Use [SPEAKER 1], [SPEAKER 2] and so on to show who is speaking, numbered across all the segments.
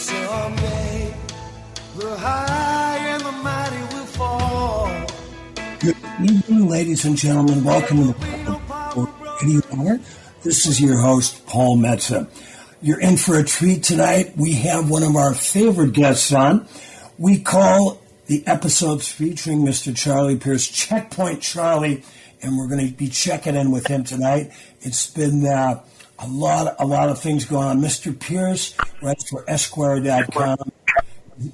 [SPEAKER 1] Someday, the high and the mighty will fall. Good evening, ladies and gentlemen. Welcome to the Radio Hour. This is your host, Paul Metza. You're in for a treat tonight. We have one of our favorite guests on. We call the episodes featuring Mr. Charlie Pierce Checkpoint Charlie, and we're going to be checking in with him tonight. It's been a lot of things going on. Mr. Pierce writes for Esquire.com.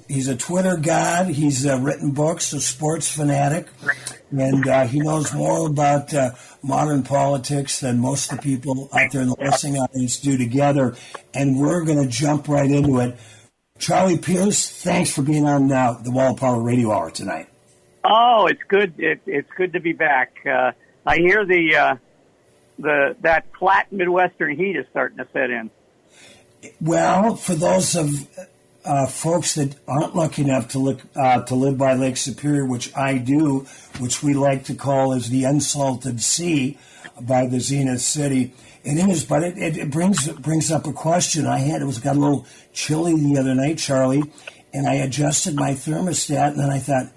[SPEAKER 1] He's a Twitter god. He's written books, a sports fanatic, and he knows more about modern politics than most of the people out there in the listening audience do together. And we're going to jump right into it. Charlie Pierce, thanks for being on the Wall of Power Radio Hour tonight.
[SPEAKER 2] Oh, it's good. It's good to be back. I hear that flat Midwestern heat is starting to set in.
[SPEAKER 1] Well, for those of folks that aren't lucky enough to live by Lake Superior, which I do, which we like to call as the unsalted sea by the Zenith City, it is, but it brings up a question I had. It got a little chilly the other night, Charlie, and I adjusted my thermostat, and then I thought,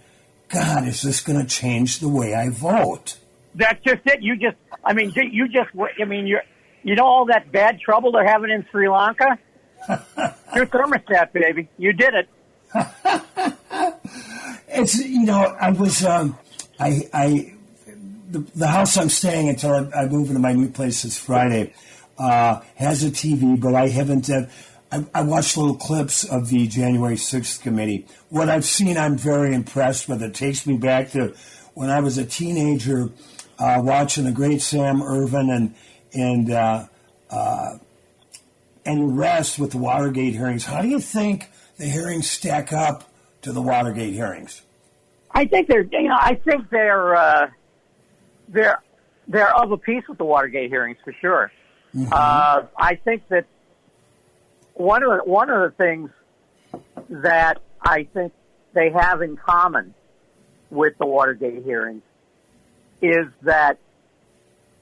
[SPEAKER 1] God, is this going to change the way I vote?
[SPEAKER 2] That's just it. You know all that bad trouble they're having in Sri Lanka? Your thermostat, baby. You did it.
[SPEAKER 1] It's, I was, the house I'm staying until I move into my new place this Friday, has a TV, but I haven't, I watched little clips of the January 6th committee. What I've seen, I'm very impressed with. It takes me back to when I was a teenager, watching the great Sam Ervin and the rest with the Watergate hearings. How do you think the hearings stack up to the Watergate hearings?
[SPEAKER 2] I think they're of a piece with the Watergate hearings for sure. Mm-hmm. I think that one of the things that I think they have in common with the Watergate hearings is that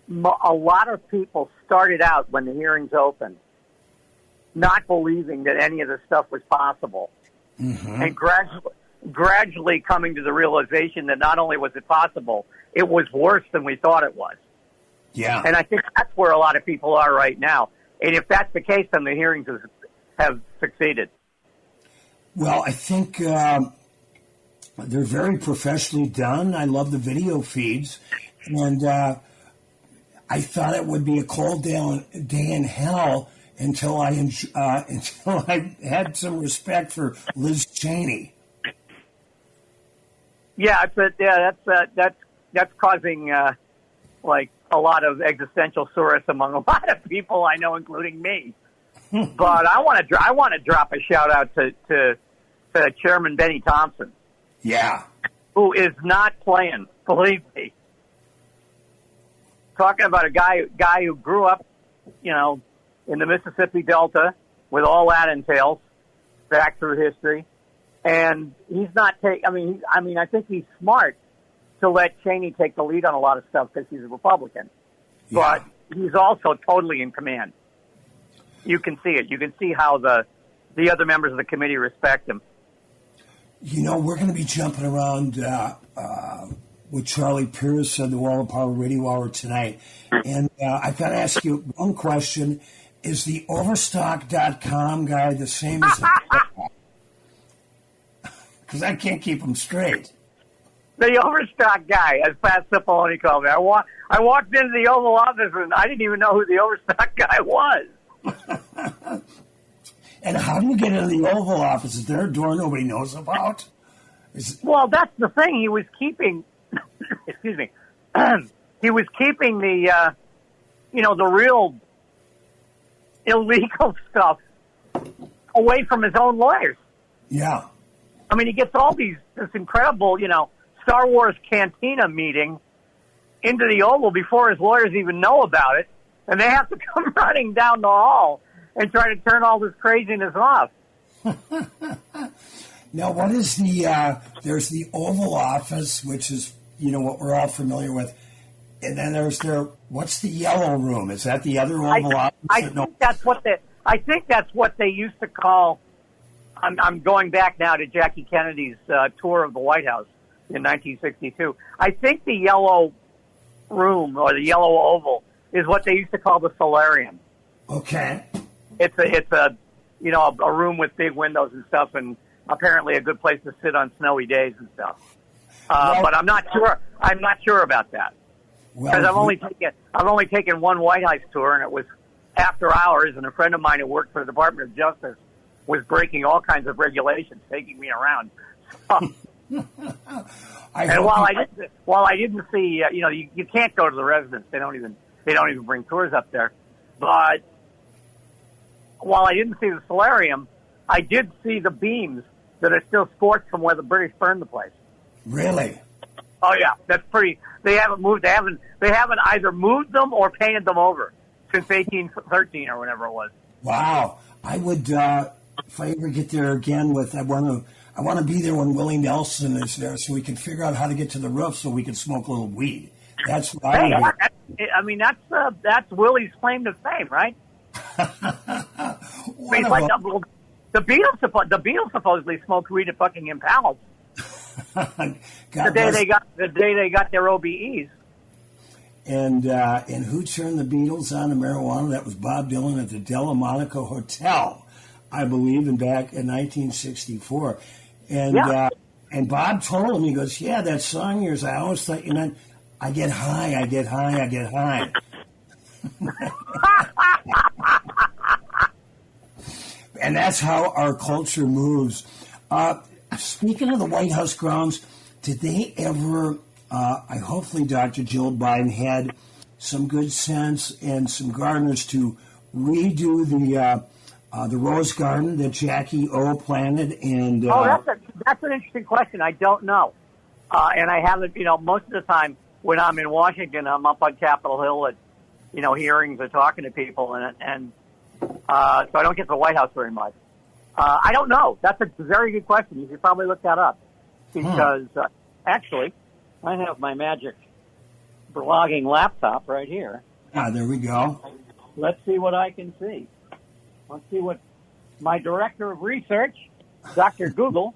[SPEAKER 2] a lot of people started out when the hearings opened not believing that any of this stuff was possible, mm-hmm. and gradually coming to the realization that not only was it possible, it was worse than we thought it was.
[SPEAKER 1] Yeah.
[SPEAKER 2] And I think that's where a lot of people are right now. And if that's the case, then the hearings have succeeded.
[SPEAKER 1] Well, I think they're very professionally done. I love the video feeds. And I thought it would be a cold day in hell until I had some respect for Liz Cheney.
[SPEAKER 2] Yeah, that's causing like a lot of existential solace among a lot of people I know, including me. But I want to drop a shout out to Chairman Benny Thompson.
[SPEAKER 1] Yeah,
[SPEAKER 2] who is not playing. Believe me. Talking about a guy who grew up, in the Mississippi Delta with all that entails, back through history, and he's not I think he's smart to let Cheney take the lead on a lot of stuff because he's a Republican, but he's also totally in command. You can see it. You can see how the other members of the committee respect him.
[SPEAKER 1] We're going to be jumping around with Charlie Pierce on the Wall of Power Radio Hour tonight, and I've got to ask you one question. Is the Overstock.com guy the same as because I can't keep him straight.
[SPEAKER 2] The Overstock guy, as Pat Cipollone called me. I walked into the Oval Office and I didn't even know who the Overstock guy was.
[SPEAKER 1] And how do you get into the Oval Office? Is there a door nobody knows about?
[SPEAKER 2] Well, that's the thing. He was keeping, excuse me, he was keeping the real illegal stuff away from his own lawyers.
[SPEAKER 1] Yeah.
[SPEAKER 2] I mean, he gets all this incredible, Star Wars Cantina meeting into the Oval before his lawyers even know about it, and they have to come running down the hall and try to turn all this craziness off.
[SPEAKER 1] Now, what is there's the Oval Office, which is, what we're all familiar with, and then what's the Yellow Room? Is that the other Oval Office?
[SPEAKER 2] I think that's what they used to call I'm going back now to Jackie Kennedy's tour of the White House in 1962. I think the yellow room or the yellow oval is what they used to call the solarium.
[SPEAKER 1] Okay.
[SPEAKER 2] It's a a room with big windows and stuff, and apparently a good place to sit on snowy days and stuff. But I'm not sure. I'm not sure about that because I've only taken one White House tour, and it was after hours. And a friend of mine who worked for the Department of Justice was breaking all kinds of regulations, taking me around. While I didn't see, you can't go to the residence. They don't even bring tours up there. But while I didn't see the solarium, I did see the beams that are still scorched from where the British burned the place.
[SPEAKER 1] Really?
[SPEAKER 2] Oh yeah, that's pretty. They haven't moved. They haven't either moved them or painted them over since 1813 or whatever it was.
[SPEAKER 1] Wow. I would, if I ever get there again I want to be there when Willie Nelson is there so we can figure out how to get to the roof so we can smoke a little weed. That's what I would do.
[SPEAKER 2] I mean, that's Willie's claim to fame, right? The Beatles supposedly smoked weed at Buckingham Palace. the day they got their OBEs.
[SPEAKER 1] And who turned the Beatles on to marijuana? That was Bob Dylan at the Delmonico Hotel, I believe, back in 1964. And and Bob told him, he goes, "Yeah, that song of yours, I always thought you meant I get high, I get high, I get high." And that's how our culture moves. Speaking of the White House grounds, did they ever, hopefully Dr. Jill Biden had some good sense and some gardeners to redo the rose garden that Jackie O planted? And
[SPEAKER 2] that's an interesting question. I don't know. And I haven't, most of the time when I'm in Washington, I'm up on Capitol Hill at, hearings or talking to people, and so I don't get to the White House very much. I don't know. That's a very good question. You should probably look that up because actually, I have my magic blogging laptop right here.
[SPEAKER 1] Ah, there we go.
[SPEAKER 2] Let's see what I can see. Let's see what my director of research, Dr. Google,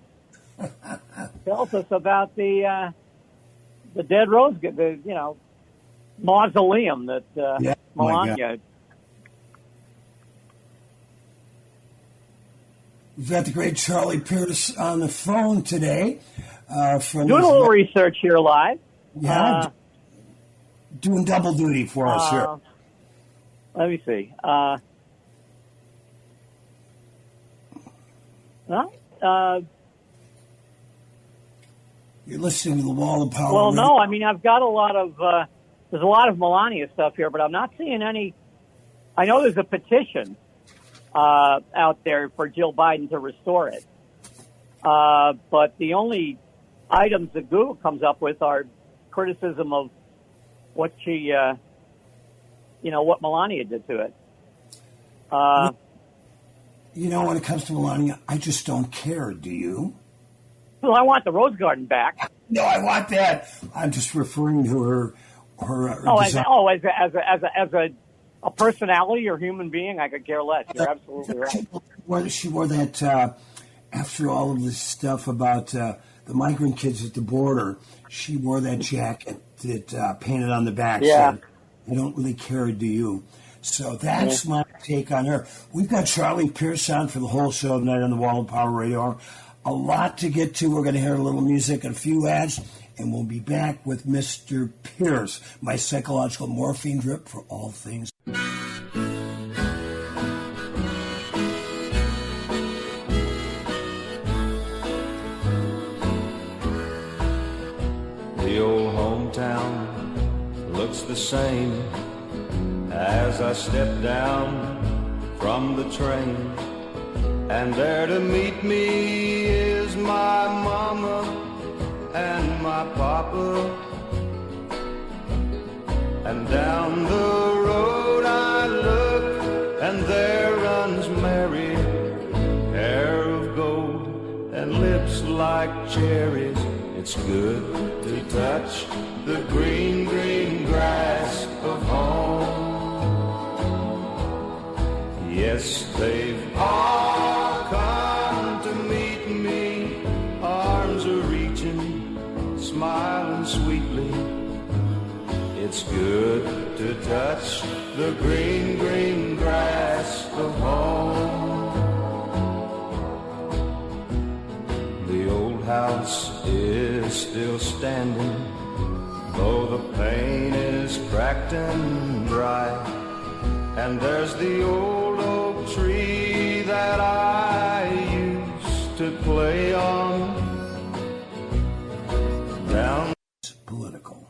[SPEAKER 2] tells us about the dead rose, mausoleum that Melania.
[SPEAKER 1] We've got the great Charlie Pierce on the phone today.
[SPEAKER 2] Doing a little research here live.
[SPEAKER 1] Yeah, doing double duty for us here.
[SPEAKER 2] Let me see.
[SPEAKER 1] You're listening to the Wall of Power.
[SPEAKER 2] Well, no, I mean, I've got a lot of, there's a lot of Melania stuff here, but I'm not seeing any. I know there's a petition out there for Jill Biden to restore it. But the only items that Google comes up with are criticism of what she, what Melania did to it.
[SPEAKER 1] When it comes to Melania, I just don't care. Do you?
[SPEAKER 2] Well, I want the rose garden back.
[SPEAKER 1] No, I want that. I'm just referring to her.
[SPEAKER 2] As a personality or human being, I could care less. You're absolutely right.
[SPEAKER 1] She wore that after all of this stuff about the migrant kids at the border. She wore that jacket that painted on the back.
[SPEAKER 2] Yeah.
[SPEAKER 1] Said, "I don't really care, do you?" So that's my take on her. We've got Charlie Pierce on for the whole show tonight on the Wall of Power Radio Hour. A lot to get to. We're going to hear a little music and a few ads, and we'll be back with Mr. Pierce, my psychological morphine drip for all things.
[SPEAKER 3] The old hometown looks the same as I step down from the train, and there to meet me is my mama and my papa, and down the road I look, and there runs Mary, hair of gold and lips like cherries. It's good to touch the green, green grass of home. Yes, they've all come to It's good to touch the green, green grass of home. The old house is still standing, though the paint is cracked and dry. And there's the old oak tree that I used to play on. Down
[SPEAKER 1] political.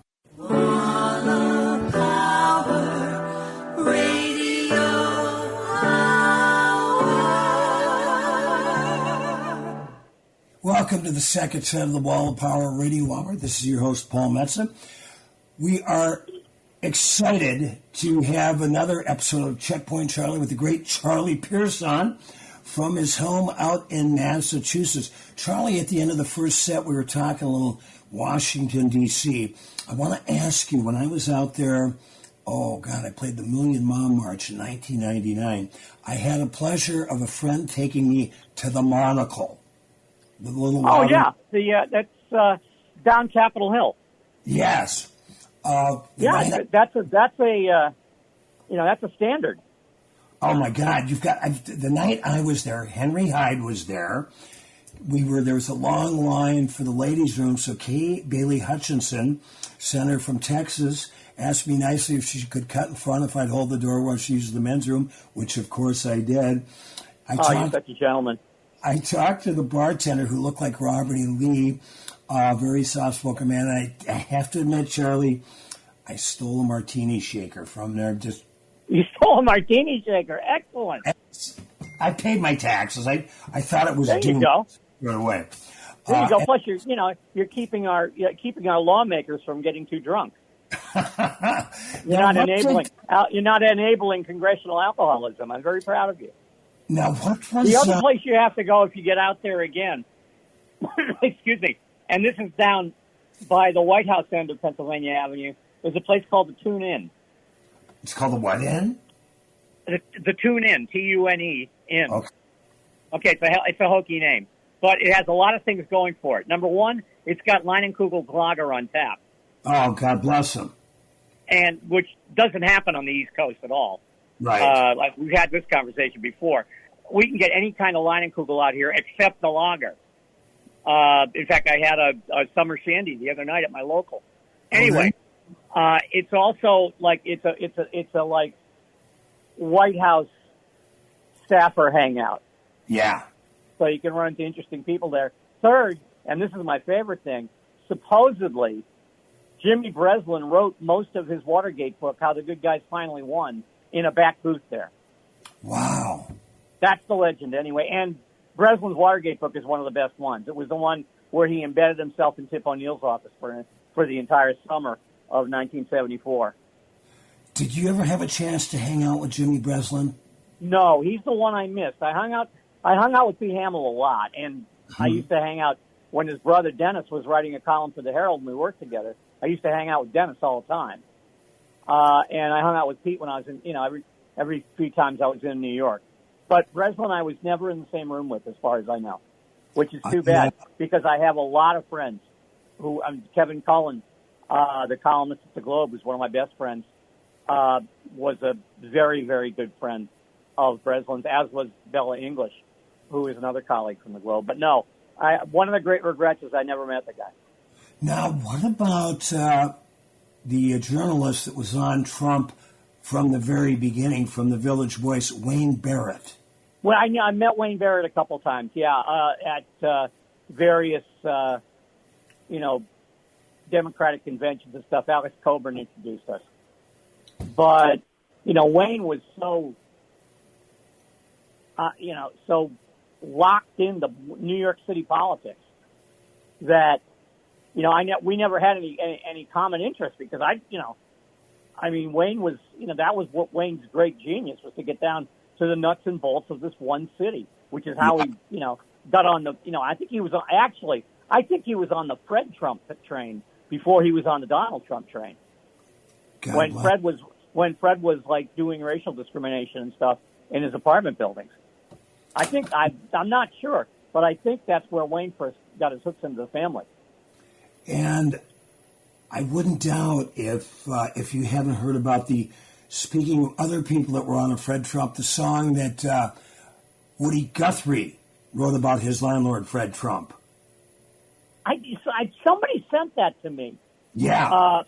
[SPEAKER 1] Welcome to the second set of the Wall of Power Radio Hour. This is your host, Paul Metsa. We are excited to have another episode of Checkpoint Charlie with the great Charlie Pierce on from his home out in Massachusetts. Charlie, at the end of the first set, we were talking a little Washington, D.C. I want to ask you, when I was out there, I played the Million Mile March in 1999. I had a pleasure of a friend taking me to the Monocle. The little water.
[SPEAKER 2] That's down Capitol Hill.
[SPEAKER 1] Yes.
[SPEAKER 2] That's a standard.
[SPEAKER 1] Oh my God! The night I was there, Henry Hyde was there. There was a long line for the ladies' room. So Kay Bailey Hutchinson, senator from Texas, asked me nicely if she could cut in front if I'd hold the door while she used the men's room, which of course I did.
[SPEAKER 2] You're such a gentleman.
[SPEAKER 1] I talked to the bartender who looked like Robert E. Lee, very soft-spoken man. I have to admit, Charlie, I stole a martini shaker from there.
[SPEAKER 2] You stole a martini shaker. Excellent.
[SPEAKER 1] I paid my taxes. I thought it was
[SPEAKER 2] there
[SPEAKER 1] due
[SPEAKER 2] you go.
[SPEAKER 1] right away.
[SPEAKER 2] There you go. Plus, you're keeping our lawmakers from getting too drunk. You're not enabling congressional alcoholism. I'm very proud of you.
[SPEAKER 1] Now, what was
[SPEAKER 2] the other place you have to go if you get out there again? Excuse me. And this is down by the White House end of Pennsylvania Avenue. There's a place called the Tune Inn.
[SPEAKER 1] It's called the what Inn?
[SPEAKER 2] The Tune Inn, Tune Inn.
[SPEAKER 1] Okay,
[SPEAKER 2] it's a hokey name, but it has a lot of things going for it. Number one, it's got Leinenkugel Lager on tap.
[SPEAKER 1] Oh, God bless him.
[SPEAKER 2] And which doesn't happen on the East Coast at all.
[SPEAKER 1] Right.
[SPEAKER 2] Like we've had this conversation before. We can get any kind of Leinenkugel out here except the lager. In fact, I had a summer shandy the other night at my local. Anyway, it's also like it's a like White House staffer hangout.
[SPEAKER 1] Yeah.
[SPEAKER 2] So you can run into interesting people there. Third, and this is my favorite thing, supposedly Jimmy Breslin wrote most of his Watergate book, How the Good Guys Finally Won, in a back booth there.
[SPEAKER 1] Wow.
[SPEAKER 2] That's the legend anyway. And Breslin's Watergate book is one of the best ones. It was the one where he embedded himself in Tip O'Neill's office for the entire summer of 1974.
[SPEAKER 1] Did you ever have a chance to hang out with Jimmy Breslin?
[SPEAKER 2] No, he's the one I missed. I hung out with Pete Hamill a lot, and I used to hang out when his brother Dennis was writing a column for the Herald and we worked together. I used to hang out with Dennis all the time. And I hung out with Pete when I was in, every few times I was in New York. But Breslin I was never in the same room with, as far as I know, which is too bad because I have a lot of friends who, Kevin Cullen, the columnist at the Globe, who's one of my best friends, was a very, very good friend of Breslin's, as was Bella English, who is another colleague from the Globe. But no, one of the great regrets is I never met the guy.
[SPEAKER 1] Now, what about the journalist that was on Trump from the very beginning, from the Village Voice, Wayne Barrett?
[SPEAKER 2] Well, I met Wayne Barrett a couple times, at various, Democratic conventions and stuff. Alex Coburn introduced us. But, Wayne was so, so locked into New York City politics that, we never had any common interest because Wayne was, that was what Wayne's great genius was, to get down to the nuts and bolts of this one city, which is how he, got on the, I think he was on the Fred Trump train before he was on the Donald Trump train. When Fred was like doing racial discrimination and stuff in his apartment buildings. I'm not sure, but I think that's where Wayne first got his hooks into the family.
[SPEAKER 1] And I wouldn't doubt if you haven't heard about speaking of other people that were on a Fred Trump, the song that Woody Guthrie wrote about his landlord, Fred Trump.
[SPEAKER 2] Somebody sent that to me.
[SPEAKER 1] Yeah.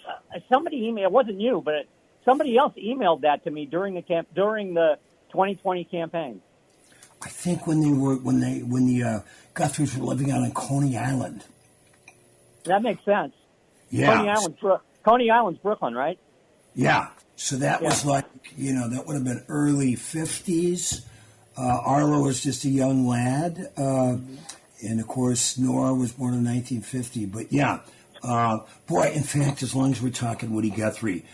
[SPEAKER 2] Somebody emailed. It wasn't you, but somebody else emailed that to me during the 2020 campaign.
[SPEAKER 1] I think when the Guthries were living out on Coney Island.
[SPEAKER 2] That makes sense.
[SPEAKER 1] Yeah.
[SPEAKER 2] Coney Island's Brooklyn, right?
[SPEAKER 1] Yeah. So that was like, that would have been early 50s. Arlo was just a young lad. And, of course, Nora was born in 1950. But, yeah, boy, in fact, as long as we're talking Woody Guthrie,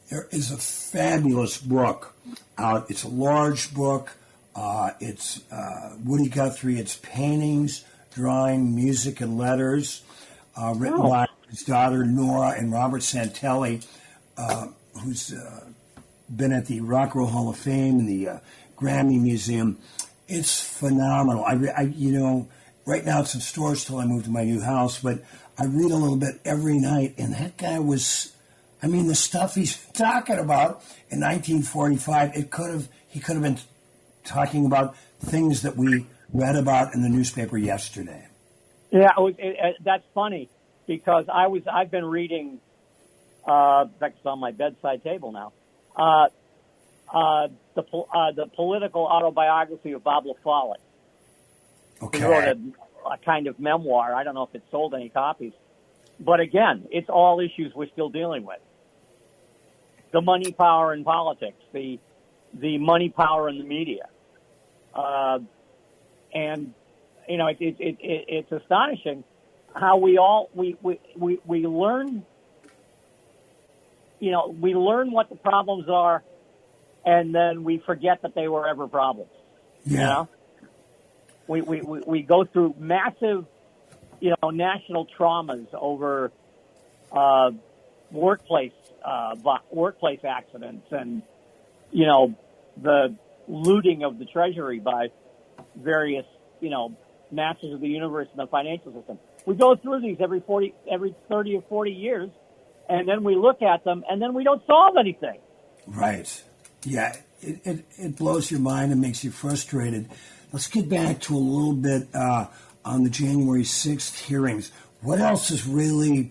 [SPEAKER 1] there is a fabulous book out. It's a large book. It's Woody Guthrie. It's paintings, drawing, music, and letters written by his daughter, Nora, and Robert Santelli, who's been at the Rock and Roll Hall of Fame and the Grammy Museum. It's phenomenal. Right now it's in stores till I move to my new house, but I read a little bit every night, and that guy the stuff he's talking about in 1945, he could have been talking about things that we read about in the newspaper yesterday.
[SPEAKER 2] Yeah, that's funny because I've been reading, in fact, it's on my bedside table now, the political autobiography of Bob La Follette.
[SPEAKER 1] Okay.
[SPEAKER 2] He wrote a kind of memoir. I don't know if it sold any copies. But again, it's all issues we're still dealing with. The money power in politics, the money power in the media. It's astonishing how we learn, we learn what the problems are, and then we forget that they were ever problems.
[SPEAKER 1] Yeah.
[SPEAKER 2] We go through massive, national traumas over workplace accidents and, the looting of the treasury by various, masters of the universe and the financial system. We go through these every 30 or 40 years, and then we look at them, and then we don't solve anything.
[SPEAKER 1] Right. Yeah, it blows your mind and makes you frustrated. Let's get back to a little bit on the January 6th hearings. What else has really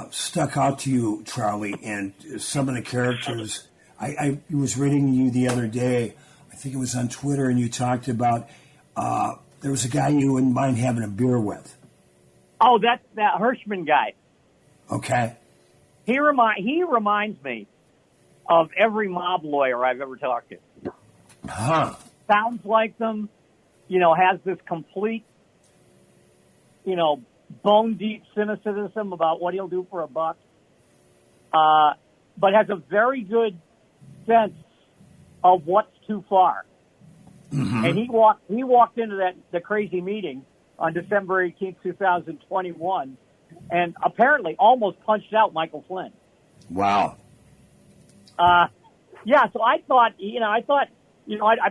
[SPEAKER 1] stuck out to you, Charlie, and some of the characters? I was reading you the other day, I think it was on Twitter, and you talked about there was a guy you wouldn't mind having a beer with.
[SPEAKER 2] Oh, that's that Hirschman guy.
[SPEAKER 1] Okay.
[SPEAKER 2] He reminds me of every mob lawyer I've ever talked to.
[SPEAKER 1] Huh.
[SPEAKER 2] Sounds like them, has this complete, bone deep cynicism about what he'll do for a buck, but has a very good sense of what's too far.
[SPEAKER 1] Mm-hmm.
[SPEAKER 2] And he walked into the crazy meeting on December 18th, 2021, and apparently almost punched out Michael Flynn.
[SPEAKER 1] Wow.
[SPEAKER 2] Yeah, so I thought, I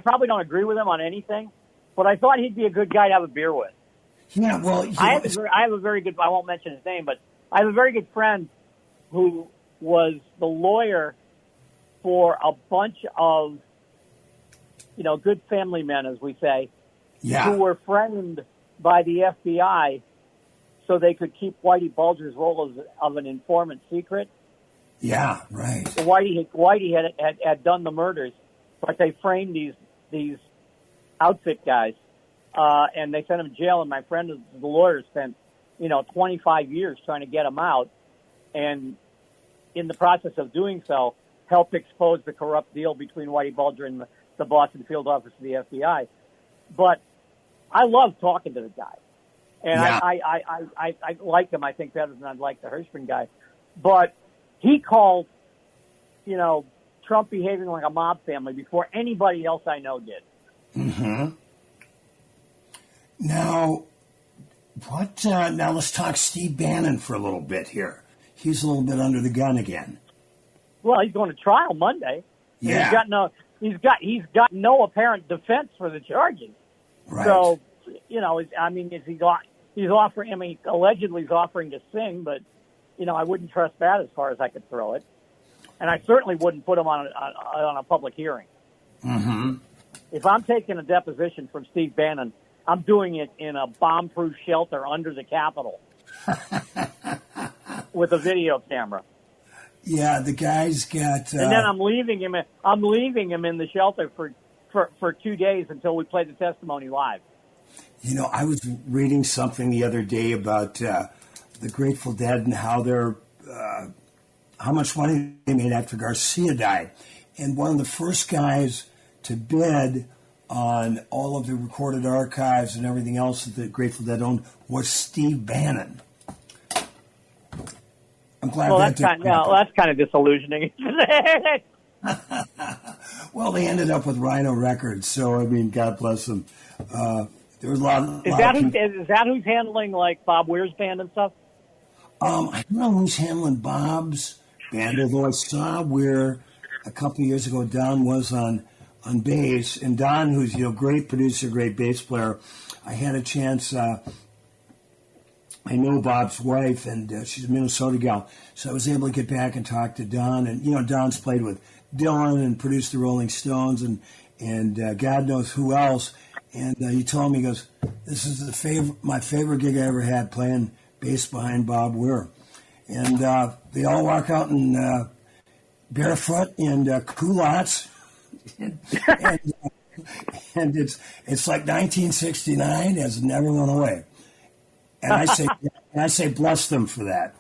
[SPEAKER 2] probably don't agree with him on anything, but I thought he'd be a good guy to have a beer with.
[SPEAKER 1] Yeah, well,
[SPEAKER 2] I have a very good, I won't mention his name, but I have a very good friend who was the lawyer for a bunch of, good family men, as we say,
[SPEAKER 1] yeah,
[SPEAKER 2] who were framed by the FBI so they could keep Whitey Bulger's role of an informant secret.
[SPEAKER 1] Yeah, right.
[SPEAKER 2] So Whitey had done the murders, but they framed these outfit guys, and they sent him to jail. And my friend, the lawyer, spent 25 years trying to get him out, and in the process of doing so, helped expose the corrupt deal between Whitey Bulger and the Boston field office of the FBI. But I love talking to the guy, and
[SPEAKER 1] yeah.
[SPEAKER 2] I like him. I think better than I'd like the Hirschman guy, but he called, Trump behaving like a mob family before anybody else I know did.
[SPEAKER 1] Mm-hmm. Now, now let's talk Steve Bannon for a little bit here. He's a little bit under the gun again. Well,
[SPEAKER 2] he's going to trial Monday.
[SPEAKER 1] Yeah.
[SPEAKER 2] He's got no apparent defense for the charges.
[SPEAKER 1] Right.
[SPEAKER 2] So, he's offering. Allegedly he's offering to sing, but I wouldn't trust that as far as I could throw it. And I certainly wouldn't put them on a public hearing.
[SPEAKER 1] Mm-hmm.
[SPEAKER 2] If I'm taking a deposition from Steve Bannon, I'm doing it in a bomb-proof shelter under the Capitol with a video camera.
[SPEAKER 1] Yeah, the guy's got.
[SPEAKER 2] And then I'm leaving him. I'm leaving him in the shelter for 2 days until we play the testimony live.
[SPEAKER 1] I was reading something the other day about the Grateful Dead and how how much money they made after Garcia died, and one of the first guys to bid on all of the recorded archives and everything else that the Grateful Dead owned was Steve Bannon. I'm glad
[SPEAKER 2] that's kind of disillusioning, isn't it?
[SPEAKER 1] Well, they ended up with Rhino Records, so God bless them. There was a lot.
[SPEAKER 2] Is that who's handling like Bob Weir's band and stuff?
[SPEAKER 1] I don't know who's handling Bob's band, although I saw where a couple of years ago Don was on bass, and Don, who's great producer, great bass player, I had a chance. I know Bob's wife, and she's a Minnesota gal, so I was able to get back and talk to Don. And Don's played with Dylan and produced the Rolling Stones, and God knows who else. And he told me, he goes, "This is my favorite gig I ever had, playing bass behind Bob Weir." And they all walk out in barefoot and culottes, and it's like 1969 has never gone away. And I say bless them for that.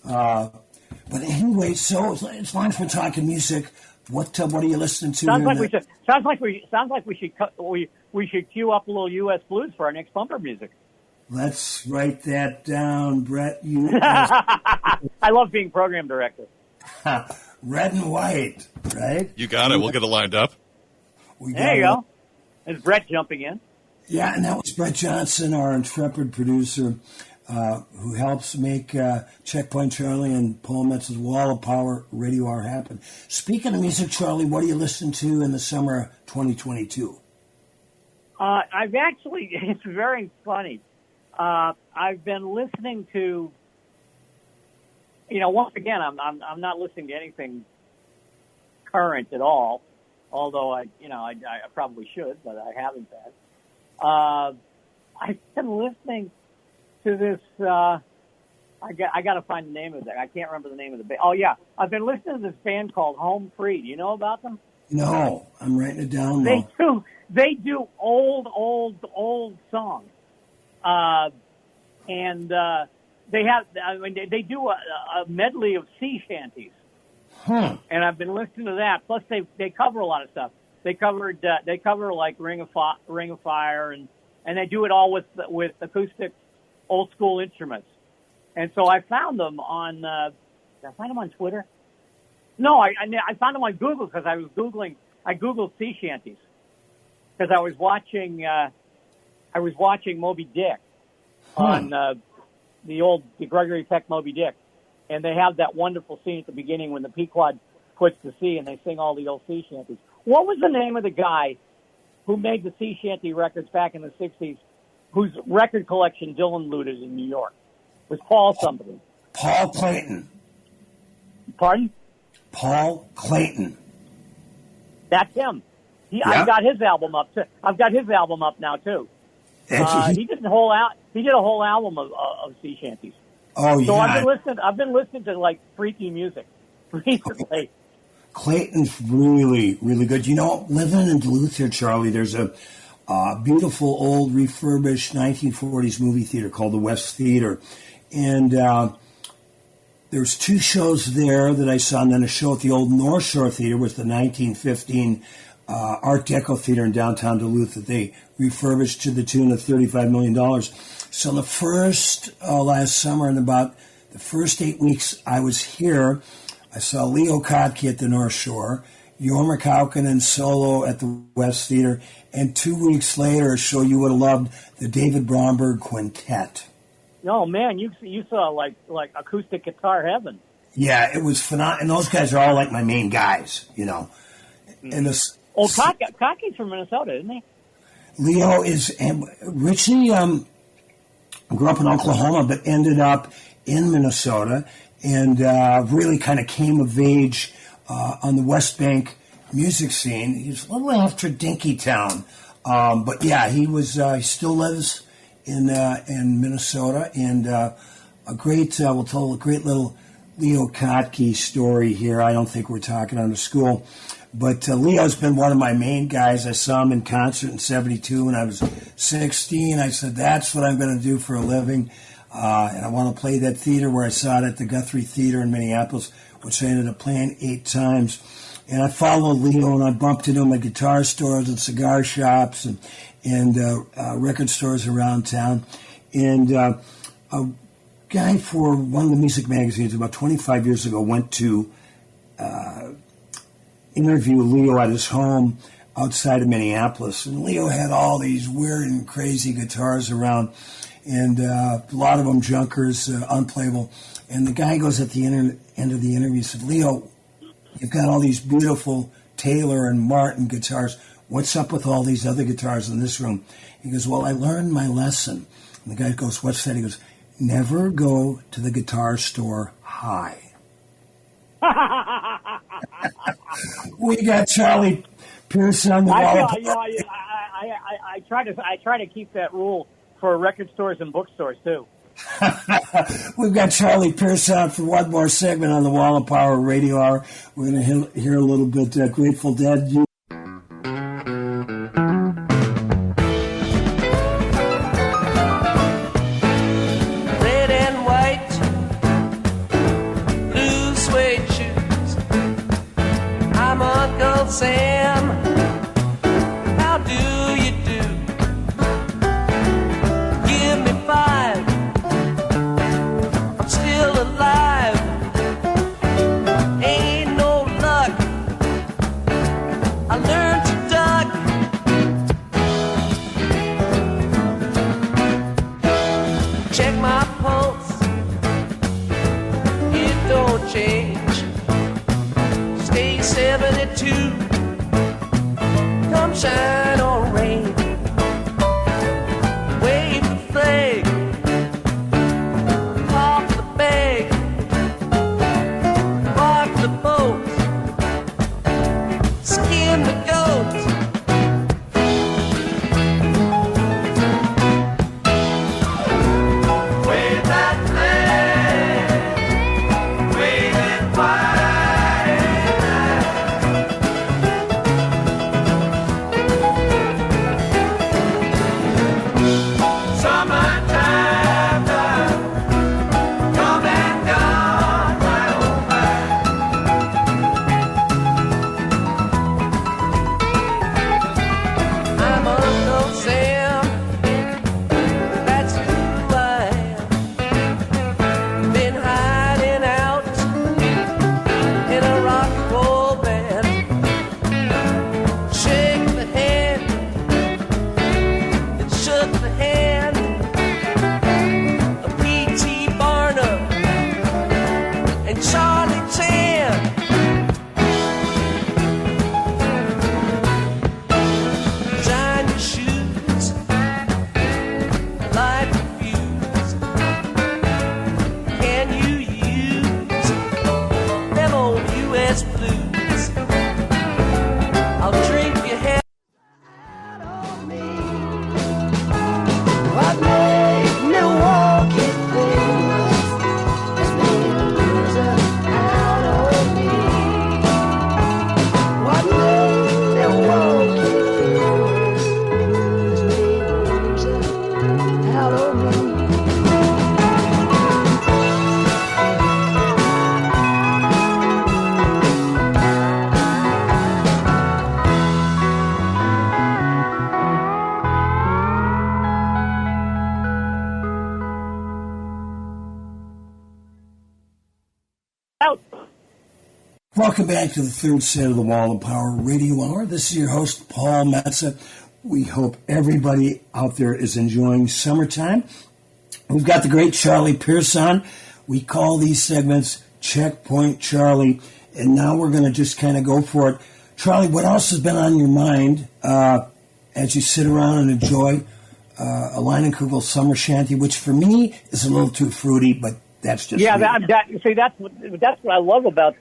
[SPEAKER 1] But anyway, so as long as we're talking music, what are you listening to?
[SPEAKER 2] Sounds like we should cue up a little U.S. blues for our next bumper music.
[SPEAKER 1] Let's write that down, Brett.
[SPEAKER 2] I love being program director.
[SPEAKER 1] Red and white, right?
[SPEAKER 4] You got it. We'll get it lined up.
[SPEAKER 2] There you go. There's Brett jumping in.
[SPEAKER 1] Yeah, and that was Brett Johnson, our intrepid producer, who helps make Checkpoint Charlie and Paul Metz's Wall of Power Radio Hour happen. Speaking of music, Charlie, what are you listening to in the summer of 2022?
[SPEAKER 2] I've actually, it's very funny. I've been listening to, once again, I'm not listening to anything current at all, although I probably should, but I haven't been. I've been listening to this. I got to find the name of it. I can't remember the name of the band. Oh yeah, I've been listening to this band called Home Free. Do you know about them?
[SPEAKER 1] No, I'm writing it down now.
[SPEAKER 2] They do old songs, and they have. They do a medley of sea shanties. And I've been listening to that. Plus, they cover a lot of stuff. They cover like Ring of Fire, and they do it all with acoustic, old school instruments. And so I found them on. Did I find them on Twitter? No, I found them on Google because I googled sea shanties because I was watching Moby Dick on the Gregory Peck Moby Dick, and they have that wonderful scene at the beginning when the Pequod puts to sea and they sing all the old sea shanties. What was the name of the guy who made the sea shanty records back in the 60s, whose record collection Dylan looted in New York? It was Paul somebody.
[SPEAKER 1] Paul Clayton.
[SPEAKER 2] Pardon?
[SPEAKER 1] Paul Clayton.
[SPEAKER 2] That's him. I've got his album up too. I've got his album up now too. He did a whole album of sea shanties.
[SPEAKER 1] Oh,
[SPEAKER 2] so
[SPEAKER 1] yeah.
[SPEAKER 2] I've been listening to like freaky music recently.
[SPEAKER 1] Clayton's really, really good. Living in Duluth here, Charlie, there's a beautiful old refurbished 1940s movie theater called the West Theater. And there's 2 shows there that I saw, and then a show at the old North Shore Theater with the 1915 Art Deco Theater in downtown Duluth that they refurbished to the tune of $35 million. So the first, last summer, in about the first 8 weeks I was here, I saw Leo Kottke at the North Shore, Jorma Kaukonen solo at the West Theater, and 2 weeks later, a show you would have loved, the David Bromberg Quintet.
[SPEAKER 2] No, man, you saw like acoustic guitar heaven.
[SPEAKER 1] Yeah, it was phenomenal. And those guys are all like my main guys, And this.
[SPEAKER 2] Oh, Kotke's from Minnesota, isn't he?
[SPEAKER 1] Leo is, and Richie grew up in Oklahoma, but ended up in Minnesota and really kind of came of age on the West Bank music scene. He was a little after Dinkytown. But yeah, he still lives in Minnesota, and we'll tell a great little Leo Kottke story here. I don't think we're talking under school, but Leo's been one of my main guys. I saw him in concert in '72 when I was 16. I said, that's what I'm going to do for a living, and I want to play that theater where I saw it at the Guthrie Theater in Minneapolis, which I ended up playing 8 times. And I followed Leo, and I bumped into him at guitar stores and cigar shops and record stores around town. And a guy for one of the music magazines about 25 years ago went to interview Leo at his home outside of Minneapolis. And Leo had all these weird and crazy guitars around, and a lot of them junkers, unplayable. And the guy goes at the end of the interview and said, Leo, you've got all these beautiful Taylor and Martin guitars. What's up with all these other guitars in this room? He goes, well, I learned my lesson. And the guy goes, what's that? He goes, never go to the guitar store high. We got Charlie Pearson on the wall.
[SPEAKER 2] I try to keep that rule for record stores and bookstores too.
[SPEAKER 1] We've got Charlie Pearson for one more segment on the Wall of Power Radio Hour. We're going to hear a little bit Grateful Dead.
[SPEAKER 4] Red and white, blue suede shoes. I'm Uncle Sam. How do you do? Give me 5. Still alive, ain't no luck. I learned to duck. Check my pulse, it don't change. Stay 72, come shine or rain. Wave the flag, rock the boat, skin the goat. Wave that flag, wave it wide. Summertime love, come and gone, my old man. I'm Uncle Sam, that's who I am. Been hiding out in a rock and roll band. Shake the hand that shook the hand of P.T. Barnum and Charlie Chan. Shine your shoes, light the fuse. Can you use them old U.S. blues? I'll drink your head out of me. What made Milwaukee famous has made a loser out of me. What made Milwaukee famous has made a loser out of me.
[SPEAKER 2] Out.
[SPEAKER 1] Welcome back to the third set of the Wall of Power Radio Hour. This is your host, Paul Metza. We hope everybody out there is enjoying summertime. We've got the great Charlie Pearson. We call these segments Checkpoint Charlie, and now we're going to just kind of go for it. Charlie, what else has been on your mind as you sit around and enjoy a Leinenkugel summer shanty, which for me is a little too fruity, but That's just
[SPEAKER 2] Yeah,
[SPEAKER 1] me.
[SPEAKER 2] that's what I love about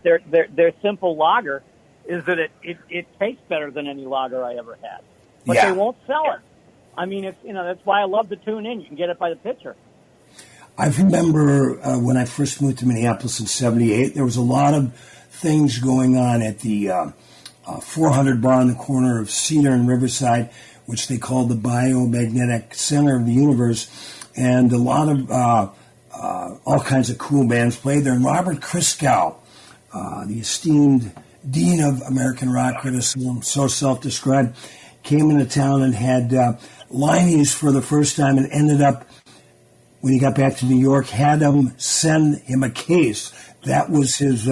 [SPEAKER 2] their simple lager is that it tastes better than any lager I ever had. But
[SPEAKER 1] Yeah.
[SPEAKER 2] they won't sell it. I mean, it's that's why I love to tune in. You can get it by the pitcher.
[SPEAKER 1] I remember when I first moved to Minneapolis in '78, there was a lot of things going on at the 400 bar on the corner of Cedar and Riverside, which they called the Biomagnetic Center of the Universe, and a lot of all kinds of cool bands played there. And Robert Christgau, the esteemed dean of American rock criticism, so self-described, came into town and had Liney's for the first time, and ended up, when he got back to New York, had them send him a case. That was his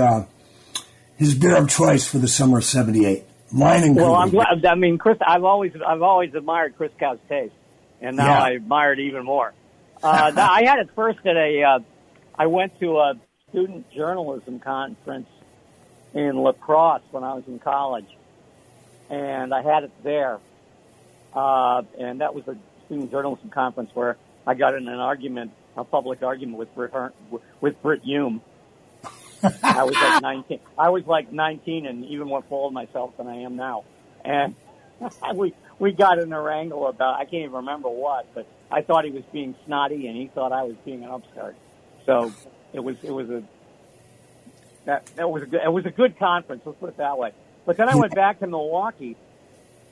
[SPEAKER 1] beer of choice for the summer of '78. Line and
[SPEAKER 2] Well,
[SPEAKER 1] Cooler.
[SPEAKER 2] I'm glad. I mean, Chris, I've always admired Chris Cow's taste, and now
[SPEAKER 1] Yeah.
[SPEAKER 2] I admire it even more. I had it first at I went to a student journalism conference in La Crosse when I was in college, and I had it there. And that was a student journalism conference where I got in a public argument with Britt Hume. I was like 19 and even more full of myself than I am now. And we got in a wrangle about, I can't even remember what, but I thought he was being snotty and he thought I was being an upstart. So it was a good conference, let's put it that way. But then I went back to Milwaukee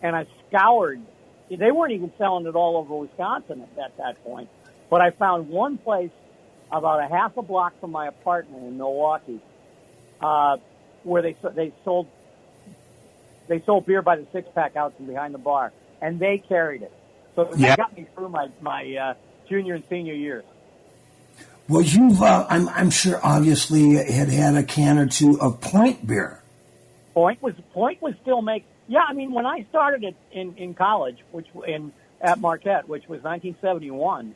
[SPEAKER 2] and I scoured. They weren't even selling it all over Wisconsin at that point. But I found one place about a half a block from my apartment in Milwaukee, where they sold beer by the 6-pack out from behind the bar, and they carried it. So that got me through my junior and senior years.
[SPEAKER 1] Well, you've I'm sure obviously had a can or two of Point beer.
[SPEAKER 2] Point was still make. Yeah, I mean, when I started it in college, at Marquette, which was 1971,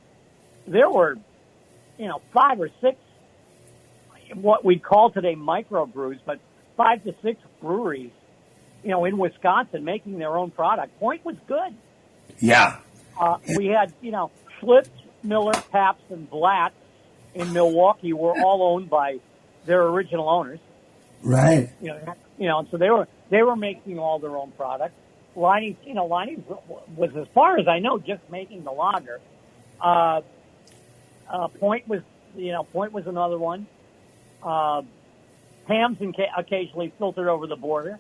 [SPEAKER 2] there were 5 or 6 what we call today microbrews, but 5 to 6 breweries, in Wisconsin making their own product. Point was good.
[SPEAKER 1] Yeah.
[SPEAKER 2] We had, Schlitz, Miller, Pabst, and Blatt in Milwaukee were all owned by their original owners.
[SPEAKER 1] Right.
[SPEAKER 2] So they were making all their own product. Liney's was, as far as I know, just making the lager. Point was another one. Hamm's occasionally filtered over the border.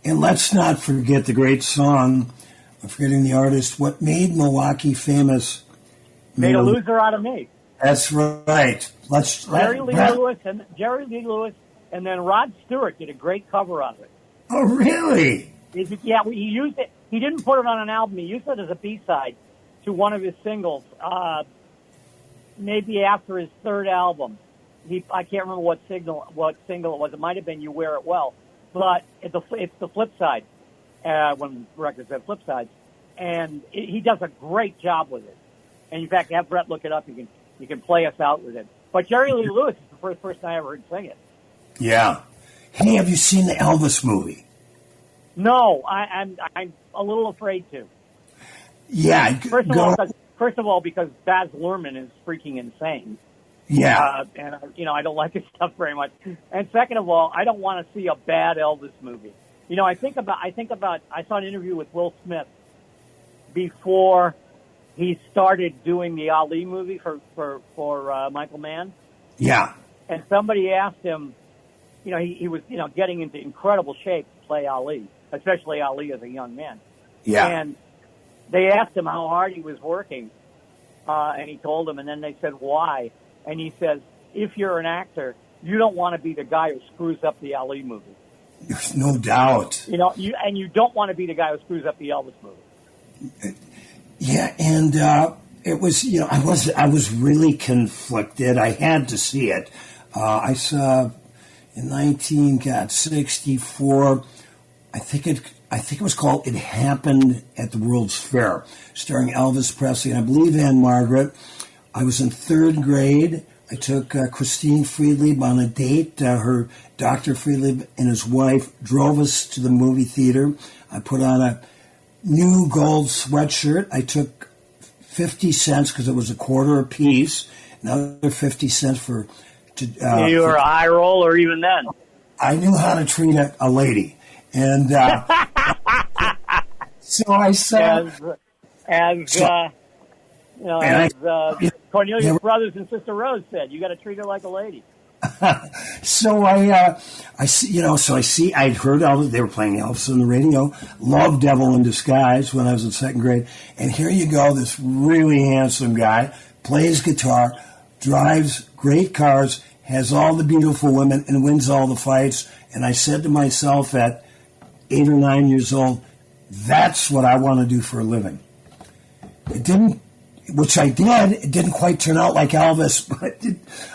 [SPEAKER 1] And let's not forget the great song, I'm forgetting the artist, What Made Milwaukee Famous.
[SPEAKER 2] Made a loser out of me.
[SPEAKER 1] That's right.
[SPEAKER 2] Jerry Lee Lewis, and then Rod Stewart did a great cover of it.
[SPEAKER 1] Oh, really?
[SPEAKER 2] Yeah, he used it. He didn't put it on an album. He used it as a B-side to one of his singles, maybe after his third album. I can't remember what single it was. It might have been "You Wear It Well," but it's the flip side when records have flip sides, and he does a great job with it. And in fact, have Brett look it up. You can play us out with it. But Jerry Lee Lewis is the first person I ever heard sing it.
[SPEAKER 1] Yeah. Hey, have you seen the Elvis movie?
[SPEAKER 2] No, I'm a little afraid to.
[SPEAKER 1] Yeah.
[SPEAKER 2] First of all, because Baz Luhrmann is freaking insane.
[SPEAKER 1] Yeah.
[SPEAKER 2] And I don't like his stuff very much. And second of all, I don't want to see a bad Elvis movie. I saw an interview with Will Smith before he started doing the Ali movie for Michael Mann.
[SPEAKER 1] Yeah.
[SPEAKER 2] And somebody asked him, he was, getting into incredible shape to play Ali, especially Ali as a young man.
[SPEAKER 1] Yeah.
[SPEAKER 2] And they asked him how hard he was working, and he told them, and then they said, why? And he says, if you're an actor, you don't want to be the guy who screws up the Ali movie.
[SPEAKER 1] There's no doubt.
[SPEAKER 2] You don't want to be the guy who screws up the Elvis movie.
[SPEAKER 1] Yeah, and it was, I was really conflicted. I had to see it. I saw in 1964. I think it was called "It Happened at the World's Fair," starring Elvis Presley and I believe Anne Margaret. I was in 3rd grade. I took Christine Friedlieb on a date. Her Dr. Friedlieb and his wife drove us to the movie theater. I put on a new gold sweatshirt. I took 50 cents because it was a quarter a piece, another 50 cents for.
[SPEAKER 2] You were a high roller even then.
[SPEAKER 1] I knew how to treat a lady, and so I said,
[SPEAKER 2] Cornelius Brothers and Sister Rose said, you got to treat her like a lady.
[SPEAKER 1] So I see. I'd heard Elvis. They were playing Elvis on the radio. Loved Devil in Disguise when I was in second grade. And here you go, this really handsome guy plays guitar, drives great cars, has all the beautiful women, and wins all the fights. And I said to myself at 8 or 9 years old, that's what I want to do for a living. It didn't. Which I did. It didn't quite turn out like Elvis, but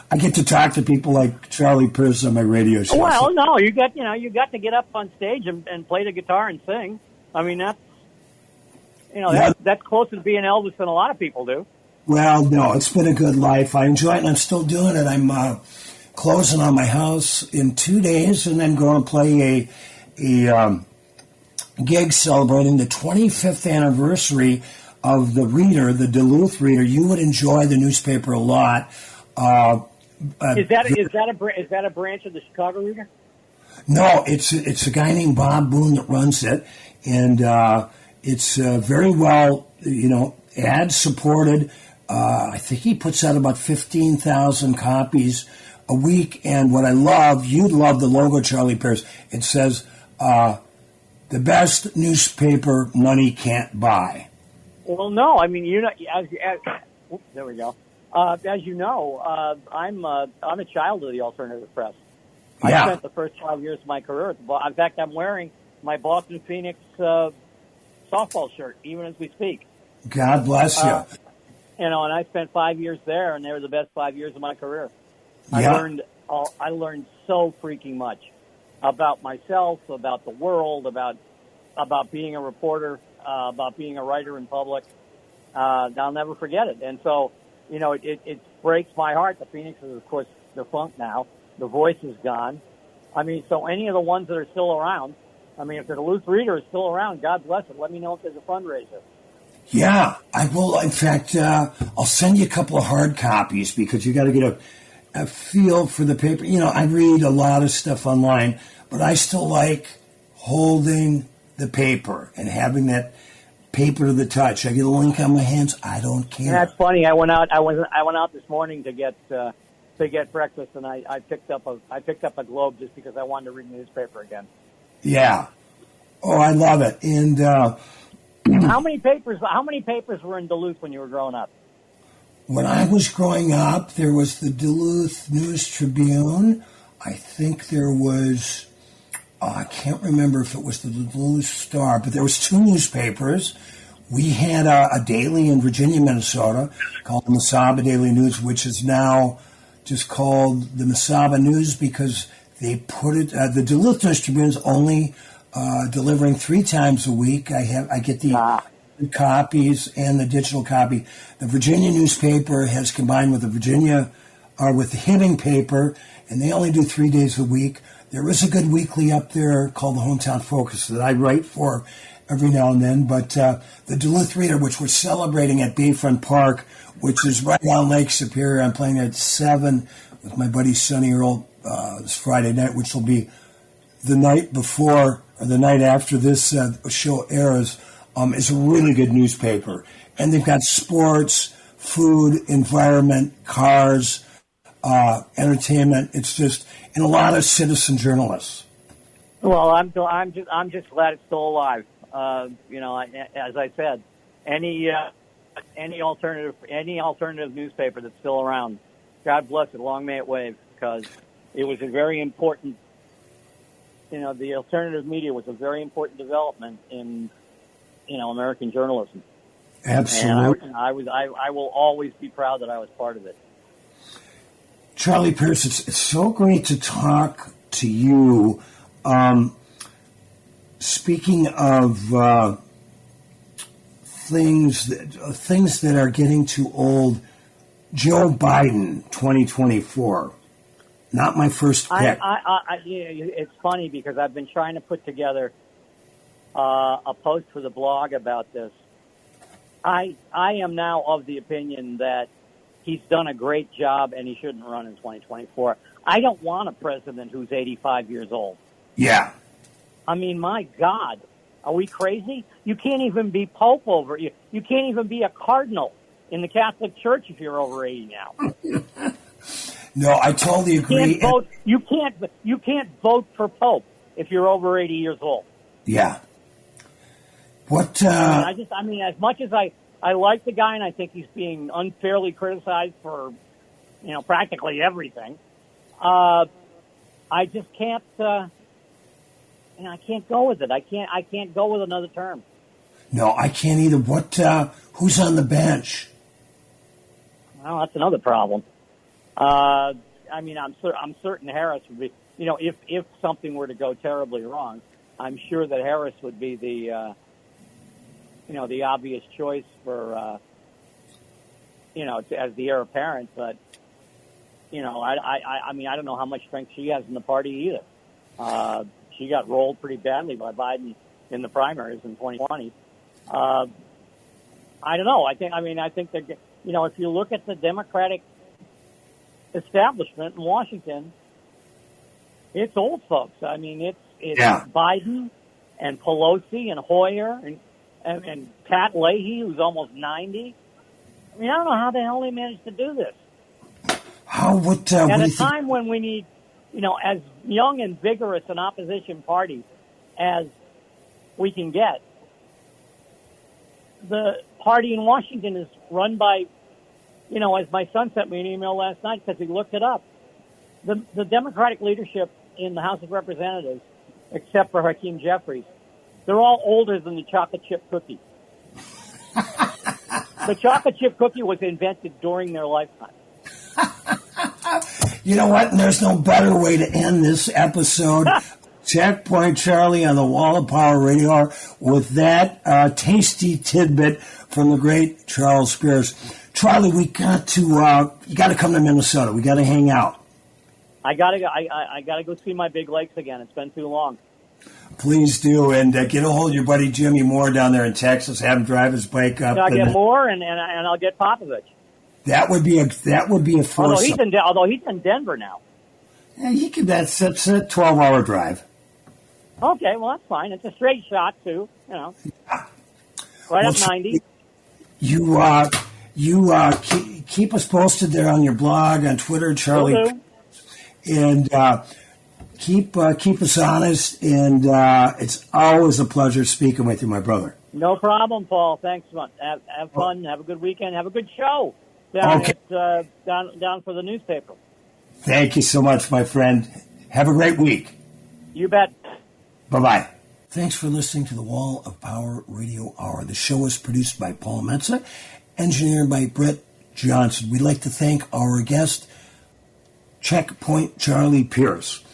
[SPEAKER 1] I get to talk to people like Charlie Pierce on my radio show.
[SPEAKER 2] Well, no, you got to get up on stage and play the guitar and sing. I mean, that's closer to being Elvis than a lot of people do.
[SPEAKER 1] Well, no, it's been a good life. I enjoy it, and I'm still doing it. I'm closing on my house in 2 days, and then going to play a gig celebrating the 25th anniversary of the Reader, the Duluth Reader. You would enjoy the newspaper a lot.
[SPEAKER 2] Is that a branch of the Chicago Reader?
[SPEAKER 1] No, it's a guy named Bob Boone that runs it, and it's very well, ad supported. I think he puts out about 15,000 copies a week. And what I love, you'd love the logo, Charlie Pierce. It says, "The best newspaper money can't buy."
[SPEAKER 2] Well, no, I mean, there we go. As you know, I'm a child of the alternative press.
[SPEAKER 1] Yeah.
[SPEAKER 2] I spent the first 5 years of my career at the in fact, I'm wearing my Boston Phoenix softball shirt even as we speak.
[SPEAKER 1] God bless you.
[SPEAKER 2] And I spent 5 years there, and they were the best 5 years of my career.
[SPEAKER 1] Yeah.
[SPEAKER 2] I learned so freaking much about myself, about the world, about being a reporter, about being a writer in public. I'll never forget it. And so, it breaks my heart. The Phoenix is, of course, defunct now. The Voice is gone. I mean, so any of the ones that are still around, I mean, if the Duluth Reader is still around, God bless it. Let me know if there's a fundraiser.
[SPEAKER 1] Yeah, I will. In fact, I'll send you a couple of hard copies because you got to get a feel for the paper. I read a lot of stuff online, but I still like holding the paper and having that paper to the touch. I get a link on my hands. I don't care.
[SPEAKER 2] And that's funny. I went out this morning to get breakfast, and I picked up a Globe just because I wanted to read the newspaper again.
[SPEAKER 1] Yeah. Oh, I love it. And
[SPEAKER 2] how many papers were in Duluth when you were growing up?
[SPEAKER 1] When I was growing up, there was the Duluth News Tribune. I think there was. I can't remember if it was the Duluth Star, but there was 2 newspapers. We had a daily in Virginia, Minnesota, called the Mesaba Daily News, which is now just called the Mesaba News because they put it. The Duluth News Tribune is only delivering 3 times a week. I get the copies and the digital copy. The Virginia newspaper has combined with the Hibbing paper, and they only do 3 days a week. There is a good weekly up there called the Hometown Focus that I write for every now and then. But the Duluth Reader, which we're celebrating at Bayfront Park, which is right on Lake Superior. I'm playing at 7 with my buddy Sonny Earl this Friday night, which will be the night before or the night after this show airs, is a really good newspaper. And they've got sports, food, environment, cars, entertainment. It's just, and a lot of citizen journalists.
[SPEAKER 2] Well, I'm just glad it's still alive. As I said, any alternative newspaper that's still around, God bless it. Long may it wave, because it was a very important. The alternative media was a very important development in, American journalism.
[SPEAKER 1] Absolutely.
[SPEAKER 2] And I will always be proud that I was part of it.
[SPEAKER 1] Charlie Pierce, it's so great to talk to you. Speaking of things that are getting too old, Joe Biden, 2024. Not my first pick.
[SPEAKER 2] It's funny because I've been trying to put together a post for the blog about this, I am now of the opinion that he's done a great job and he shouldn't run in 2024. I don't want a president who's 85 years old.
[SPEAKER 1] Yeah.
[SPEAKER 2] I mean, my God, are we crazy? You can't even be Pope over you. You can't even be a cardinal in the Catholic Church if you're over 80 now.
[SPEAKER 1] No, I totally agree.
[SPEAKER 2] You can't vote for Pope if you're over 80 years old.
[SPEAKER 1] Yeah. What?
[SPEAKER 2] I mean, as much as I like the guy and I think he's being unfairly criticized for, practically everything. I just can't. I can't go with it. I can't go with another term.
[SPEAKER 1] No, I can't either. What? Who's on the bench?
[SPEAKER 2] Well, that's another problem. I mean, I'm certain Harris would be. If something were to go terribly wrong, I'm sure that Harris would be the obvious choice for, as the heir apparent. But, I mean, I don't know how much strength she has in the party either. She got rolled pretty badly by Biden in the primaries in 2020. I don't know. I think that, if you look at the Democratic establishment in Washington, it's old folks. I mean, it's Biden and Pelosi and Hoyer and Pat Leahy, who's almost 90. I mean, I don't know how the hell they managed to do this. At a time when we need, as young and vigorous an opposition party as we can get, the party in Washington is run by, as my son sent me an email last night because he looked it up. The Democratic leadership in the House of Representatives, except for Hakeem Jeffries, they're all older than the chocolate chip cookie. The chocolate chip cookie was invented during their lifetime.
[SPEAKER 1] You know what? And there's no better way to end this episode. Checkpoint Charlie on the Wall of Power Radio Hour with that tasty tidbit from the great Charles Spears. Charlie, we got to you got to come to Minnesota. We got to hang out.
[SPEAKER 2] I gotta go see my big lakes again. It's been too long.
[SPEAKER 1] Please do, and get a hold of your buddy Jimmy Moore down there in Texas. Have him drive his bike up.
[SPEAKER 2] I'll get Moore, and I'll get Popovich.
[SPEAKER 1] That would be a force.
[SPEAKER 2] Although he's in Denver now.
[SPEAKER 1] Yeah, he could. That's a 12-hour drive.
[SPEAKER 2] Okay, well that's fine. It's a straight shot too. Right up 90.
[SPEAKER 1] You keep us posted there on your blog on Twitter, Charlie, and keep us honest. And it's always a pleasure speaking with you, my brother.
[SPEAKER 2] No problem, Paul. Thanks. Have fun. Have a good weekend. Have a good show down for the newspaper.
[SPEAKER 1] Thank you so much, my friend. Have a great week.
[SPEAKER 2] You bet.
[SPEAKER 1] Bye-bye. Thanks for listening to the Wall of Power Radio Hour. The show is produced by Paul Metza, engineered by Brett Johnson. We'd like to thank our guest, Checkpoint Charlie Pierce.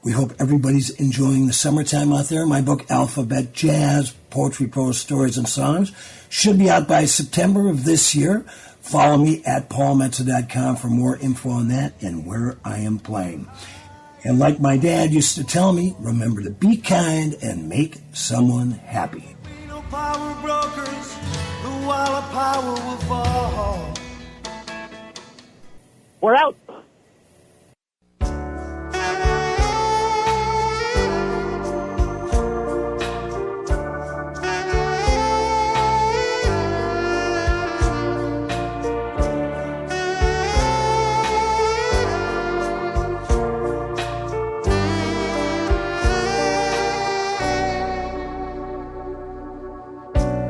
[SPEAKER 1] We hope everybody's enjoying the summertime out there. My book, Alphabet Jazz, Poetry, Prose, Stories, and Songs, should be out by September of this year. Follow me at paulmetza.com for more info on that and where I am playing. And like my dad used to tell me, remember to be kind and make someone happy.
[SPEAKER 3] No power brokers, the wall of power will fall.
[SPEAKER 2] We're out.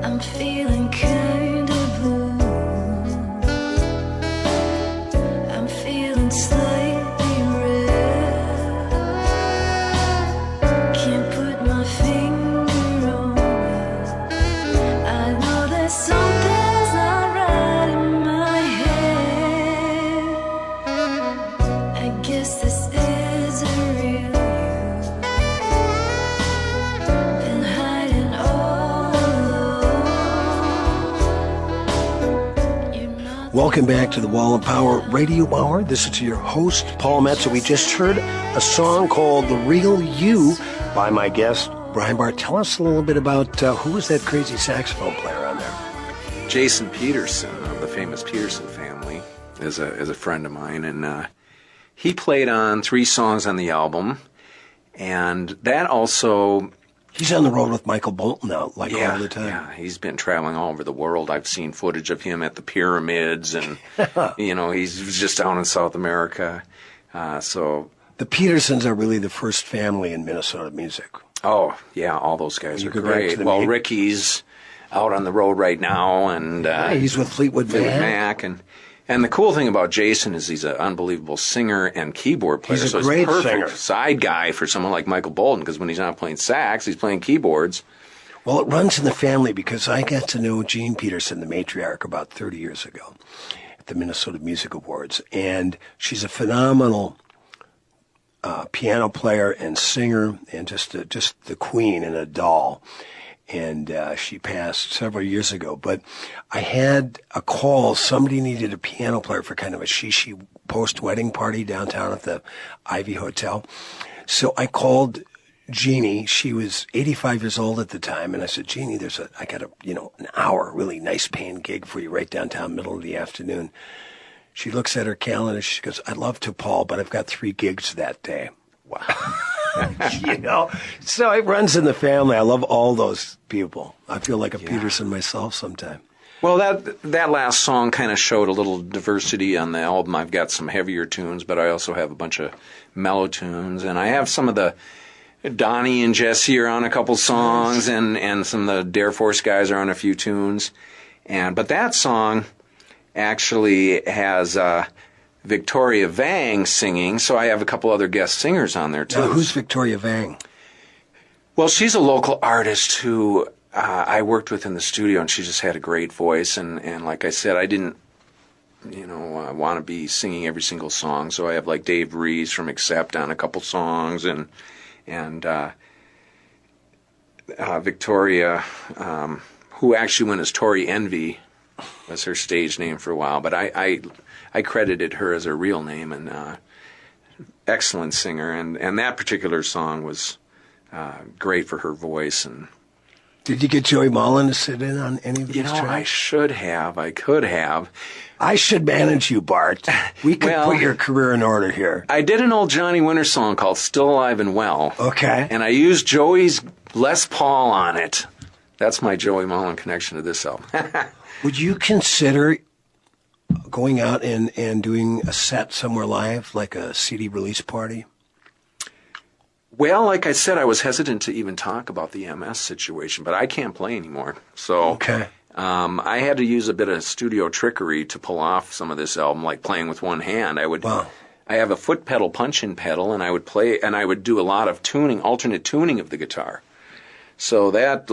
[SPEAKER 5] I'm feeling kinda blue. I'm feeling slightly red. Can't put my finger on it. I know that something's not right in my head. I guess this isn't real. Been hiding all alone. You're not.
[SPEAKER 1] Welcome back to the Wall of Power Radio Hour. This is your host, Paul Metza. We just heard a song called The Real You by my guest, Brian Barr. Tell us a little bit about who was that crazy saxophone player on there?
[SPEAKER 6] Jason Peterson of the famous Peterson family is a friend of mine, and he played on 3 songs on the album, and that also...
[SPEAKER 1] He's on the road with Michael Bolton now, all the time.
[SPEAKER 6] Yeah, he's been traveling all over the world. I've seen footage of him at the pyramids, and, he's just down in South America.
[SPEAKER 1] The Petersons are really the first family in Minnesota music.
[SPEAKER 6] Oh, yeah, all those guys are
[SPEAKER 1] go back
[SPEAKER 6] great.
[SPEAKER 1] to the
[SPEAKER 6] Well,
[SPEAKER 1] main-
[SPEAKER 6] Ricky's out on the road right now, and
[SPEAKER 1] he's with Fleetwood Mac.
[SPEAKER 6] And the cool thing about Jason is he's an unbelievable singer and keyboard player.
[SPEAKER 1] He's a
[SPEAKER 6] so
[SPEAKER 1] great
[SPEAKER 6] he's perfect
[SPEAKER 1] singer.
[SPEAKER 6] side guy for someone like Michael Bolton, because when he's not playing sax, he's playing keyboards.
[SPEAKER 1] Well, it runs in the family because I got to know Jean Peterson, the matriarch, about 30 years ago at the Minnesota Music Awards. And she's a phenomenal piano player and singer, and just the queen and a doll. And she passed several years ago. But I had a call. Somebody needed a piano player for kind of a shishi post-wedding party downtown at the Ivy Hotel. So I called Jeannie. She was 85 years old at the time. And I said, Jeannie, I got an hour, really nice paying gig for you right downtown, middle of the afternoon. She looks at her calendar. She goes, I'd love to, Paul, but I've got 3 gigs that day.
[SPEAKER 6] Wow.
[SPEAKER 1] So it runs in the family. I love all those people. I feel like a Peterson myself sometime.
[SPEAKER 6] Well, that last song kind of showed a little diversity on the album. I've got some heavier tunes, but I also have a bunch of mellow tunes, and I have some of the Donnie and Jesse are on a couple songs, and some of the Dare Force guys are on a few tunes, but that song actually has Victoria Vang singing, so I have a couple other guest singers on there too.
[SPEAKER 1] Now, who's Victoria Vang?
[SPEAKER 6] Well, she's a local artist who I worked with in the studio, and she just had a great voice. And like I said, I didn't, want to be singing every single song. So I have like Dave Rees from Accept on a couple songs, and Victoria, who actually went as Tori Envy, was her stage name for a while. But I credited her as her real name, and excellent singer. And that particular song was great for her voice. And
[SPEAKER 1] Did you get Joey Mullen to sit in on any of these
[SPEAKER 6] I
[SPEAKER 1] tracks?
[SPEAKER 6] should have. I could have.
[SPEAKER 1] I should manage you, Bart. We could
[SPEAKER 6] Well,
[SPEAKER 1] put your career in order here.
[SPEAKER 6] I did an old Johnny Winter song called Still Alive and Well.
[SPEAKER 1] Okay.
[SPEAKER 6] And I used Joey's Les Paul on it. That's my Joey Mullen connection to this album.
[SPEAKER 1] Would you consider going out and doing a set somewhere live, like a CD release party?
[SPEAKER 6] Well, like I said, I was hesitant to even talk about the MS situation, but I can't play anymore. So
[SPEAKER 1] Okay.
[SPEAKER 6] I had to use a bit of studio trickery to pull off some of this album, like playing with one hand.
[SPEAKER 1] Wow.
[SPEAKER 6] I have a foot pedal, punch-in pedal, and I would play, and I would do a lot of tuning, alternate tuning of the guitar. So that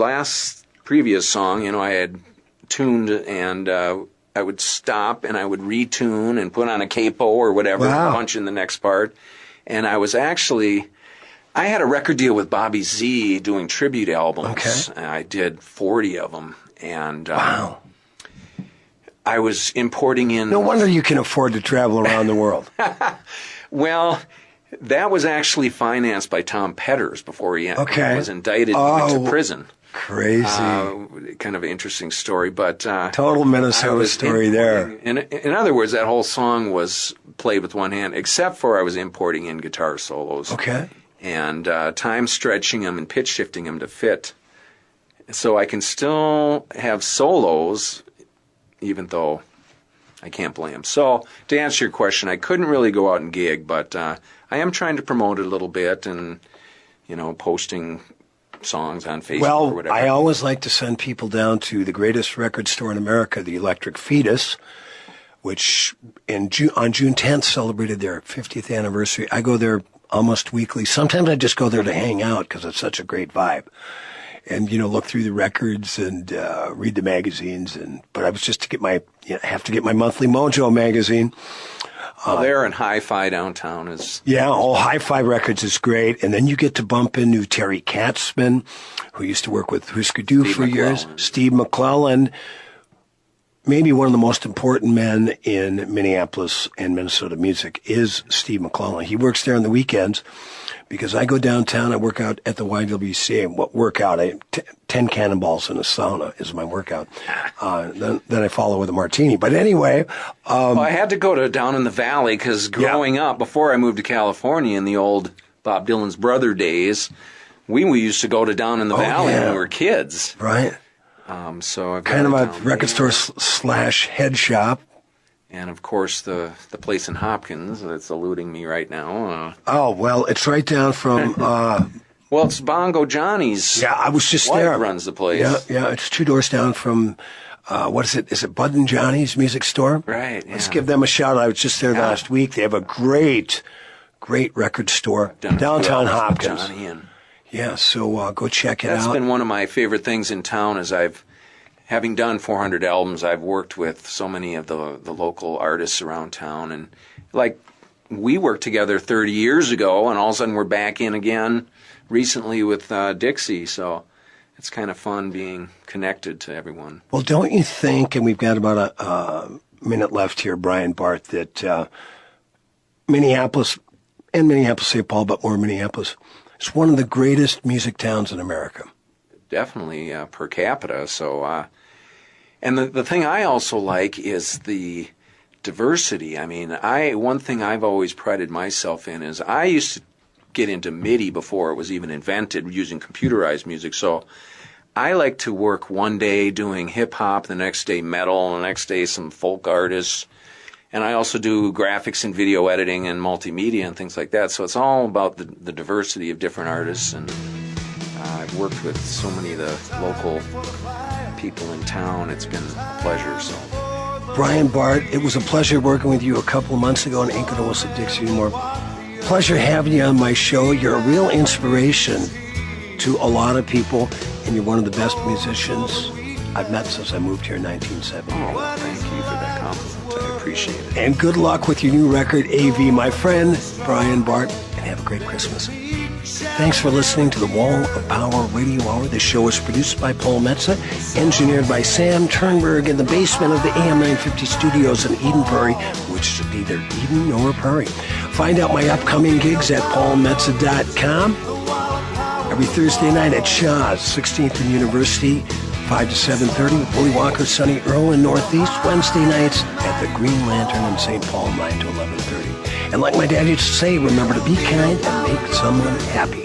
[SPEAKER 6] previous song, I had tuned, and I would stop, and I would retune and put on a capo or whatever,
[SPEAKER 1] Wow.
[SPEAKER 6] punch in the next part. And I had a record deal with Bobby Z doing tribute albums.
[SPEAKER 1] Okay.
[SPEAKER 6] And I did 40 of them, and
[SPEAKER 1] Wow.
[SPEAKER 6] I was importing in.
[SPEAKER 1] No wonder you can afford to travel around the world.
[SPEAKER 6] Well, that was actually financed by Tom Petters before he
[SPEAKER 1] Okay.
[SPEAKER 6] was indicted and went to prison.
[SPEAKER 1] Crazy.
[SPEAKER 6] Kind of an interesting story, but
[SPEAKER 1] Total Minnesota story there.
[SPEAKER 6] In other words, that whole song was played with one hand, except for I was importing in guitar solos.
[SPEAKER 1] Okay.
[SPEAKER 6] And time stretching them and pitch shifting them to fit. So I can still have solos, even though I can't play them. So to answer your question, I couldn't really go out and gig, but I am trying to promote it a little bit and, posting songs on Facebook or
[SPEAKER 1] Well,
[SPEAKER 6] whatever.
[SPEAKER 1] I always like to send people down to the greatest record store in America, the Electric Fetus, which on June 10th celebrated their 50th anniversary. I go there almost weekly. Sometimes I just go there to hang out because it's such a great vibe. And, look through the records and read the magazines. But I was just have to get my monthly Mojo magazine.
[SPEAKER 6] There in Hi-Fi downtown is...
[SPEAKER 1] Yeah, Hi-Fi Records is great. And then you get to bump into Terry Katzman, who used to work with Husker Du for years. Steve McClellan, maybe one of the most important men in Minneapolis and Minnesota music is Steve McClellan. He works there on the weekends because I go downtown, I work out at the YWCA. I 10 cannonballs in a sauna is my workout. Then I follow with a martini. But anyway,
[SPEAKER 6] Well, I had to go to down in the valley because growing up, before I moved to California in the old Bob Dylan's brother days, we used to go to down in the valley when we were kids.
[SPEAKER 1] right,
[SPEAKER 6] So I've
[SPEAKER 1] kind of
[SPEAKER 6] got
[SPEAKER 1] a
[SPEAKER 6] it down
[SPEAKER 1] record
[SPEAKER 6] there.
[SPEAKER 1] store / head shop.
[SPEAKER 6] And of course the place in Hopkins that's eluding me right now.
[SPEAKER 1] Oh, well, it's right down from,
[SPEAKER 6] Well, it's Bongo Johnny's.
[SPEAKER 1] yeah, I was just
[SPEAKER 6] wife
[SPEAKER 1] there.
[SPEAKER 6] runs the place.
[SPEAKER 1] Yeah, it's 2 doors down from, what is it? Is it Bud and Johnny's music store?
[SPEAKER 6] Right.
[SPEAKER 1] Let's
[SPEAKER 6] yeah.
[SPEAKER 1] give them a shout out. I was just there last week. They have a great record store
[SPEAKER 6] Done a few
[SPEAKER 1] downtown
[SPEAKER 6] albums with
[SPEAKER 1] Hopkins.
[SPEAKER 6] Johnny, and
[SPEAKER 1] Yeah, so go check it
[SPEAKER 6] that's
[SPEAKER 1] out.
[SPEAKER 6] been one of my favorite things in town. Is having done 400 albums, I've worked with so many of the local artists around town, and like we worked together 30 years ago, and all of a sudden we're back in again recently with Dixie. So it's kind of fun being connected to everyone.
[SPEAKER 1] Well, don't you think, and we've got about a minute left here, Brian Bart, that Minneapolis and Minneapolis-St. Paul, but more Minneapolis, is one of the greatest music towns in America.
[SPEAKER 6] Definitely per capita. So, and the thing I also like is the diversity. I mean, one thing I've always prided myself in is I used to get into MIDI before it was even invented, using computerized music. So I like to work one day doing hip hop, the next day metal, and the next day some folk artists. And I also do graphics and video editing and multimedia and things like that. So it's all about the diversity of different artists. And I've worked with so many of the local people in town. It's been a pleasure. So
[SPEAKER 1] Brian Bart, it was a pleasure working with you a couple of months ago in Incanosa, Dixie Moore. Pleasure having you on my show. You're a real inspiration to a lot of people, and you're one of the best musicians I've met since I moved here in 1970.
[SPEAKER 6] oh, well, thank you for that compliment. I appreciate it.
[SPEAKER 1] And good luck with your new record, AV, my friend, Brian Bart, and have a great Christmas. Thanks for listening to the Wall of Power Radio Hour. This show is produced by Paul Metza, engineered by Sam Turnberg in the basement of the AM 950 studios in Eden Prairie, which is neither Eden nor Prairie. Find out my upcoming gigs at paulmetza.com. Every Thursday night at Shaw's, 16th and University, 5 to 7:30. Willie Walker, Sunny Earl in Northeast. Wednesday nights at the Green Lantern in St. Paul, 9 to 11:30. And like my dad used to say, remember to be kind and make someone happy.